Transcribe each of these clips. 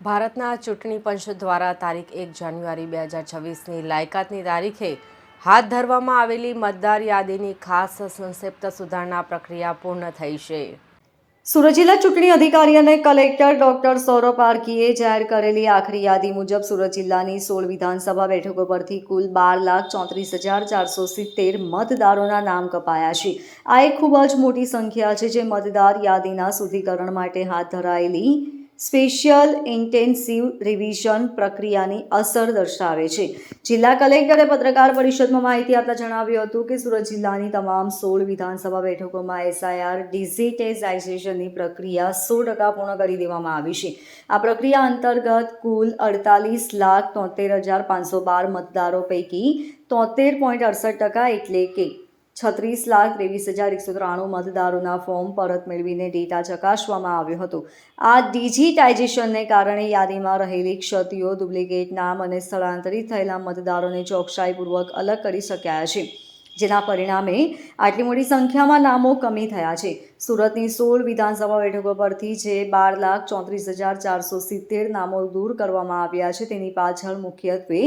ભારતના ચૂંટણી પંચ દ્વારા તારીખ 1 જાન્યુઆરી 2026ની લાયકાતની તારીખે હાથ ધરવામાં આવેલી મતદાર યાદીની ખાસ સંક્ષિપ્ત સુધારણા પ્રક્રિયા પૂર્ણ થઈ છે. સુરત જિલ્લા ચૂંટણી અધિકારી અને કલેક્ટર ડોક્ટર સૌરભ પારકીએ જાહેર કરેલી આખરી યાદી મુજબ સુરત જિલ્લાની 16 વિધાનસભા બેઠકો પરથી કુલ 12,34,470 મતદારોના નામ કપાયા છે. આ એક ખૂબ જ મોટી સંખ્યા છે, જે મતદાર યાદીના શુદ્ધિકરણ માટે હાથ ધરાયેલી સ્પેશિયલ ઇન્ટેન્સિવ રિવિઝન પ્રક્રિયાની અસર દર્શાવે છે. જિલ્લા કલેક્ટરે પત્રકાર પરિષદમાં માહિતી આપતા જણાવ્યું હતું કે સુરત જિલ્લાની તમામ 16 વિધાનસભા બેઠકોમાં SIR ડિજિટાઇઝેશનની પ્રક્રિયા 100% પૂર્ણ કરી દેવામાં આવી છે. આ પ્રક્રિયા અંતર્ગત કુલ 48,73,512 મતદારો પૈકી 73.68% એટલે કે 36,23,193 મતદારોના ફોર્મ પરત મેળવીને ડેટા ચકાસવામાં આવ્યો હતો. આ ડિજિટાઇઝેશનને કારણે યાદીમાં રહેલી ક્ષતિઓ, ડુપ્લિકેટ નામ અને સ્થળાંતરિત થયેલા મતદારોને ચોકસાઈપૂર્વક અલગ કરી શકાયા છે, જેના પરિણામે આટલી મોટી સંખ્યામાં નામો કમી થયા છે. સુરતની 16 વિધાનસભા બેઠકો પરથી જે 12,34,470 નામો દૂર કરવામાં આવ્યા છે, તેની પાછળ મુખ્યત્વે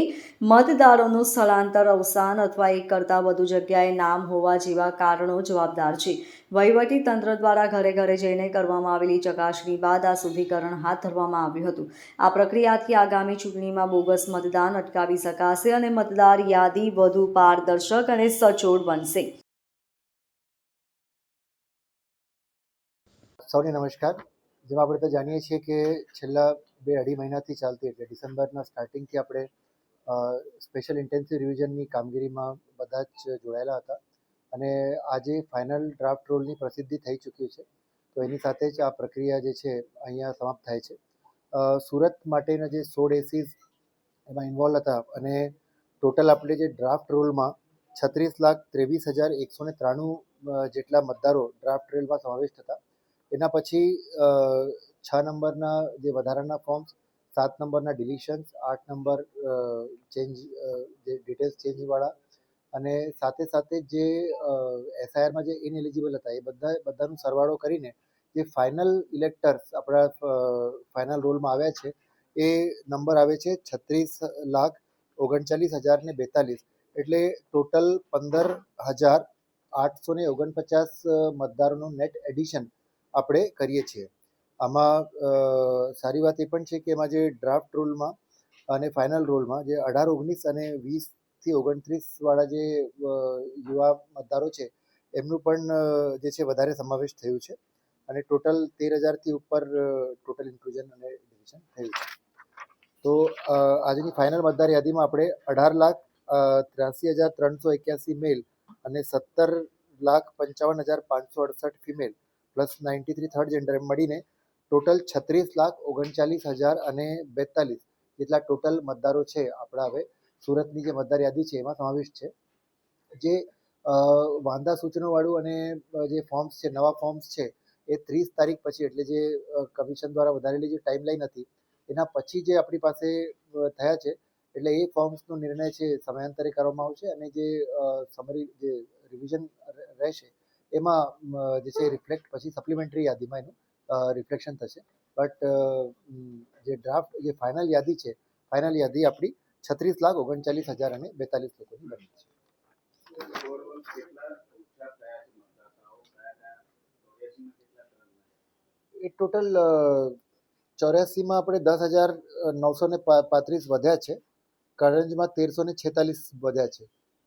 મતદારોનું સ્થળાંતર, અવસાન અથવા એક કરતાં વધુ જગ્યાએ નામ હોવા જેવા કારણો જવાબદાર છે. વહીવટી તંત્ર દ્વારા ઘરે ઘરે જઈને કરવામાં આવેલી ચકાસણી બાદ આ શુદ્ધિકરણ હાથ ધરવામાં આવ્યું હતું. આ પ્રક્રિયાથી આગામી ચૂંટણીમાં બોગસ મતદાન અટકાવી શકાશે અને મતદાર યાદી વધુ પારદર્શક અને સચોટ બનશે. સૌને નમસ્કાર. જેમ આપણે તો જાણીએ છીએ કે છેલ્લા 2-2.5 મહિનાથી ચાલતી એટલે ડિસેમ્બરના સ્ટાર્ટિંગથી આપણે સ્પેશિયલ ઇન્ટેન્સિવ રિવિઝનની કામગીરીમાં બધા જ જોડાયેલા હતા અને આજે ફાઇનલ ડ્રાફ્ટ રોલની પ્રસિદ્ધિ થઈ ચૂક્યું છે. તો એની સાથે જ આ પ્રક્રિયા જે છે અહીંયા સમાપ્ત થાય છે. સુરત માટેના જે 16 એસીસ એમાં ઇન્વોલ્વ હતા અને ટોટલ આપણે જે ડ્રાફ્ટ રોલમાં 36,23,193 જેટલા મતદારો ડ્રાફ્ટ રોલમાં સમાવિષ્ટ હતા. એના પછી 6 નંબરના જે વધારાના ફોર્મ્સ, 7 નંબરના ડિલિશન્સ, 8 નંબર ચેન્જ જે ડિટેલ્સ ચેન્જવાળા અને સાથે સાથે જે SIRમાં જે ઇનએલિજિબલ હતા એ બધાનો સરવાળો કરીને જે ફાઇનલ ઇલેક્ટર્સ આપણા ફાઇનલ રોલમાં આવ્યા છે એ નંબર આવે છે 36,39,042 એટલે ટોટલ 15,849 મતદારોનું નેટ એડિશન આપણે કરીએ છીએ. આમાં સારી વાત એ પણ છે કે એમાં જે ડ્રાફ્ટ રોલમાં અને ફાઇનલ રોલમાં જે 18, 19 અને 20થી 29 વાળા જે યુવા મતદારો છે એમનું પણ જે છે વધારે સમાવેશ થયું છે અને ટોટલ 13,000થી ઉપર ટોટલ ઇન્ક્લુઝન અને ડિવિઝન થયું છે. તો આજની ફાઇનલ મતદાર યાદીમાં આપણે 18,83,381 મેલ અને 17,55,568 ફિમેલ પ્લસ 93 થર્ડ જેન્ડર એમ મળીને ટોટલ 36,39,042 જેટલા ટોટલ મતદારો છે આપણા હવે સુરતની જે મતદાર યાદી છે એમાં સમાવિષ્ટ છે. જે વાંધા સૂચનોવાળું અને જે ફોર્મ્સ છે, નવા ફોર્મ્સ છે એ 30 તારીખ પછી એટલે જે કમિશન દ્વારા વધારેલી જે ટાઈમલાઈન હતી એના પછી જે આપણી પાસે થયા છે એટલે એ ફોર્મ્સનો નિર્ણય છે સમયાંતરે કરવામાં આવશે અને જે સમરી જે રિવિઝન રહેશે એમાં જે છે રિફ્લેક્ટ પછી સપ્લિમેન્ટરી યાદીમાં એનું રિફ્લેક્શન થશે. બટ જે ડ્રાફ્ટ જે ફાઇનલ યાદી છે, ફાઇનલ યાદી આપણી 36,39,042 લોકોની બની છે. એ ટોટલ 84માં આપણે 10,935 વધ્યા છે. કરંજમાં 1,346 વધ્યા છે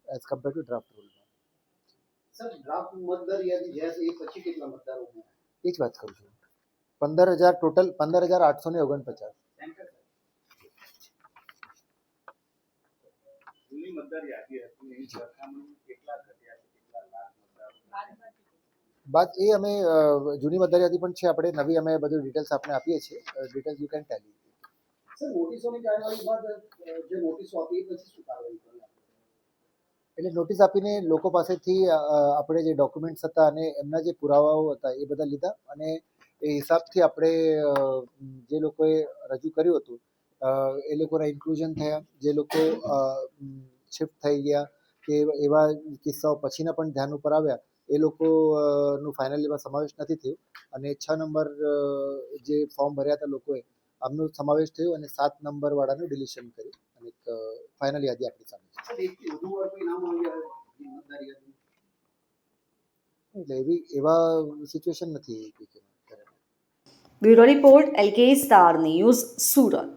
એઝ કમ્પેર ટુ ડ્રાફ્ટ રોલમાં. સર, ડ્રાફ્ટ મતદાર યાદી જ્યાં એ પછી કેટલા મતદારો? એ જ વાત કરું છું. 15,000 ટોટલ 15,849. જૂની મતદાર યાદી હતી એની સરખામણી કેટલા ઘટ્યા છે, કેટલા લાખ મતદારો બાદ એ અમે જૂની મતદાર યાદી પણ છે આપણે નવી અમે બધું ડિટેલ્સ આપણે આપીએ છીએ. Details you can tell. Sir, નોટિસોની કાર્યવાહી બાદ જે નોટિસો આપી એ પછી શું કાર્યવાહી કરી? એટલે નોટિસ આપીને લોકો પાસેથી આપણે જે ડોક્યુમેન્ટ્સ હતા અને એમના જે પુરાવાઓ હતા એ બધા લીધા અને એ હિસાબથી આપણે જે લોકોએ રજૂ કર્યું હતું એ લોકોના ઇન્ક્લુઝન થયા. જે લોકો શિફ્ટ થઈ ગયા કે એવા કિસ્સાઓ પછીના પણ ધ્યાન ઉપર આવ્યા એ લોકોનું ફાઇનલીમાં સમાવેશ નથી થયું અને 6 નંબર જે ફોર્મ ભર્યા હતા લોકોએ આમનો સમાવેશ થયો અને 7 નંબરવાળાનું ડિલિશન કર્યું અને એક ફાઇનલ યાદી આપણી સામે છે. સર એકથી વધુ વાર કોઈ નામ આવ્યા મતદાર યાદીમાં? એટલે એવા સિચ્યુએશન નથી. Bureau report LK star news Surat.